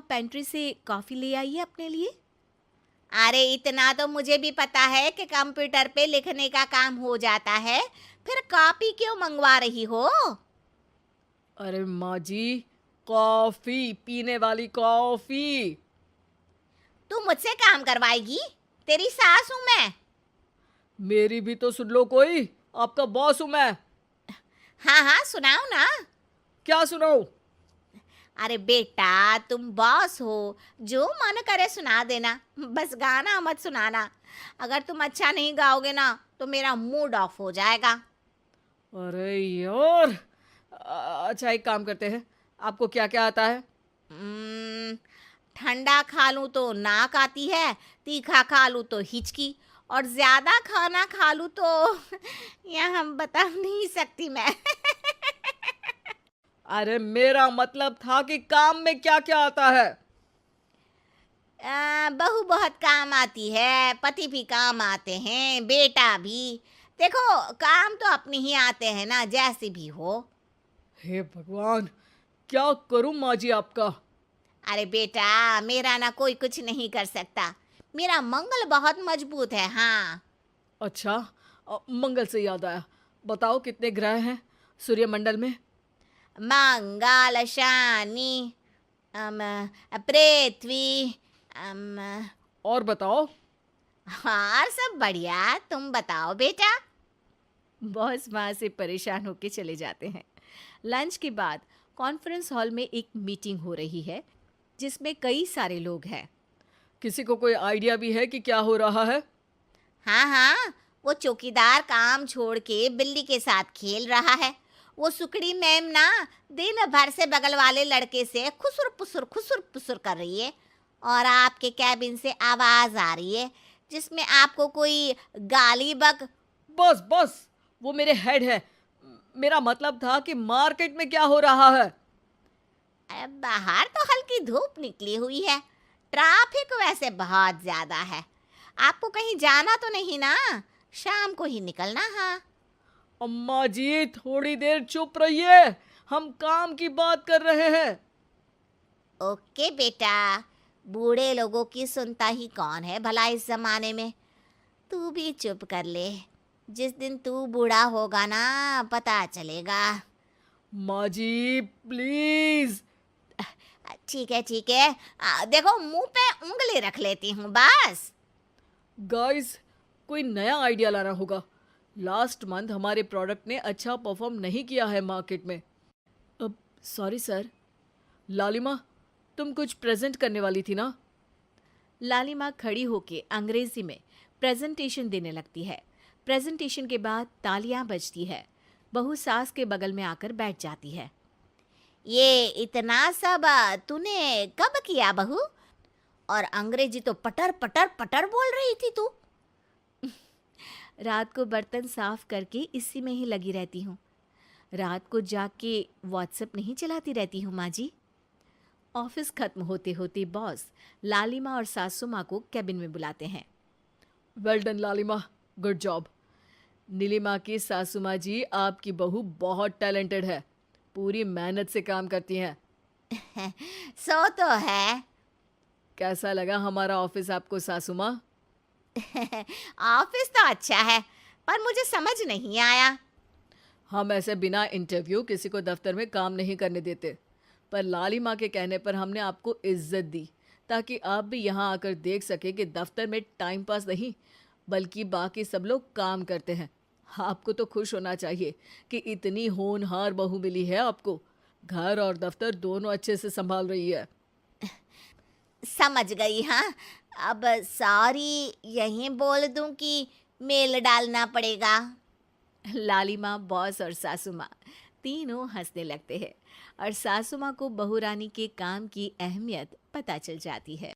Pantry से coffee ले आइए अपने लिए। अरे इतना तो मुझे भी पता है कि कंप्यूटर पे लिखने का काम हो जाता है, फिर कॉपी क्यों मंगवा रही हो? अरे माँ जी, कॉफी, पीने वाली कॉफी। तू मुझसे काम करवाएगी? तेरी सास हूं मैं। मेरी भी तो सुन लो कोई, आपका बॉस हूं मैं। हाँ हाँ, सुनाओ ना। क्या सुनाऊं? अरे बेटा, तुम बॉस हो, जो मन करे सुना देना, बस गाना मत सुनाना। अगर तुम अच्छा नहीं गाओगे ना तो मेरा मूड ऑफ हो जाएगा। अरे यार, अच्छा एक काम करते हैं, आपको क्या क्या आता है? हम्म, ठंडा खा लूं तो नाक आती है, तीखा खा लूं तो हिचकी, और ज्यादा खाना खा लूं तो यह हम बता नहीं सकती मैं। अरे मेरा मतलब था कि काम में क्या क्या आता है। बहू बहुत काम आती है, पति भी काम आते हैं, बेटा भी। देखो, काम तो अपने ही आते हैं ना, जैसे भी हो। हे भगवान, क्या करूं माँ जी आपका। अरे बेटा, मेरा ना कोई कुछ नहीं कर सकता। मेरा मंगल बहुत मजबूत है। हाँ। अच्छा, मंगल से याद आया, बताओ कितने ग्रह हैं सूर्यमंडल में? मंगल, शनि, अम, पृथ्वी, अम, और बताओ। हाँ सब बढ़िया। तुम बताओ बेटा। बॉस वहाँ से परेशान होके चले जाते हैं। लंच के बाद कॉन्फ्रेंस हॉल में एक मीटिंग हो रही है जिसमें कई सारे लोग हैं। किसी को कोई आइडिया भी है कि क्या हो रहा है? हाँ हाँ, वो चौकीदार काम छोड़ के बिल्ली के साथ खेल रहा है। वो सुकड़ी मैम ना दिन भर से बगल वाले लड़के से खुसुर पुसुर कर रही है, और आपके कैबिन से आवाज आ रही है जिसमें आपको कोई गाली बक। बस बस, वो मेरे हेड है। मेरा मतलब था कि मार्केट में क्या हो रहा है। अरे बाहर तो हल्की धूप निकली हुई है, ट्रैफिक वैसे बहुत ज्यादा है। आपको कहीं जाना तो नहीं ना? शाम को ही निकलना। हाँ। अम्मा जी थोड़ी देर चुप रहिए, हम काम की बात कर रहे हैं। ओके बेटा, बूढ़े लोगों की सुनता ही कौन है भला इस जमाने में। तू भी चुप कर ले, जिस दिन तू बूढ़ा होगा ना पता चलेगा। माँ जी प्लीज। ठीक है ठीक है, देखो मुंह पे उंगली रख लेती हूँ बस। गाइस, कोई नया आइडिया लाना होगा। लास्ट मंथ हमारे प्रोडक्ट ने अच्छा परफॉर्म नहीं किया है मार्केट में। अब सॉरी सर। लालिमा, तुम कुछ प्रेजेंट करने वाली थी ना? लालिमा खड़ी होके अंग्रेजी में प्रेजेंटेशन देने लगती है। प्रेजेंटेशन के बाद तालियां बजती है। बहू सास के बगल में आकर बैठ जाती है। ये इतना सब तूने कब किया बहू? और अंग्रेजी तो पटर पटर पटर बोल रही थी तू। रात को बर्तन साफ करके इसी में ही लगी रहती हूँ। रात को जाग के व्हाट्सएप नहीं चलाती रहती हूँ माँ जी। ऑफिस खत्म होते होते बॉस लालिमा और सासू माँ को कैबिन में बुलाते हैं। वेल डन लालिमा, गुड जॉब। नीलिमा की सासू माँ जी, आपकी बहू बहुत टैलेंटेड है, पूरी मेहनत से काम करती हैं। सो तो है। कैसा लगा हमारा ऑफिस आपको सासू माँ? ऑफिस तो अच्छा है, पर मुझे समझ नहीं आया। हम ऐसे बिना इंटरव्यू किसी को दफ्तर में काम नहीं करने देते, पर लालिमा के कहने पर हमने आपको इज्जत दी, ताकि आप भी यहाँ आकर देख सके कि दफ्तर में टाइम पास नहीं बल्कि बाकी सब लोग काम करते हैं। आपको तो खुश होना चाहिए कि इतनी होनहार बहू मिली है आपको। घर और दफ्तर दोनों अच्छे से संभाल रही है। समझ गई। हाँ, अब सॉरी यहीं बोल दूं कि मेल डालना पड़ेगा? लालिमा, बॉस और सासू माँ तीनों हंसने लगते हैं और सासू माँ को बहू रानी के काम की अहमियत पता चल जाती है।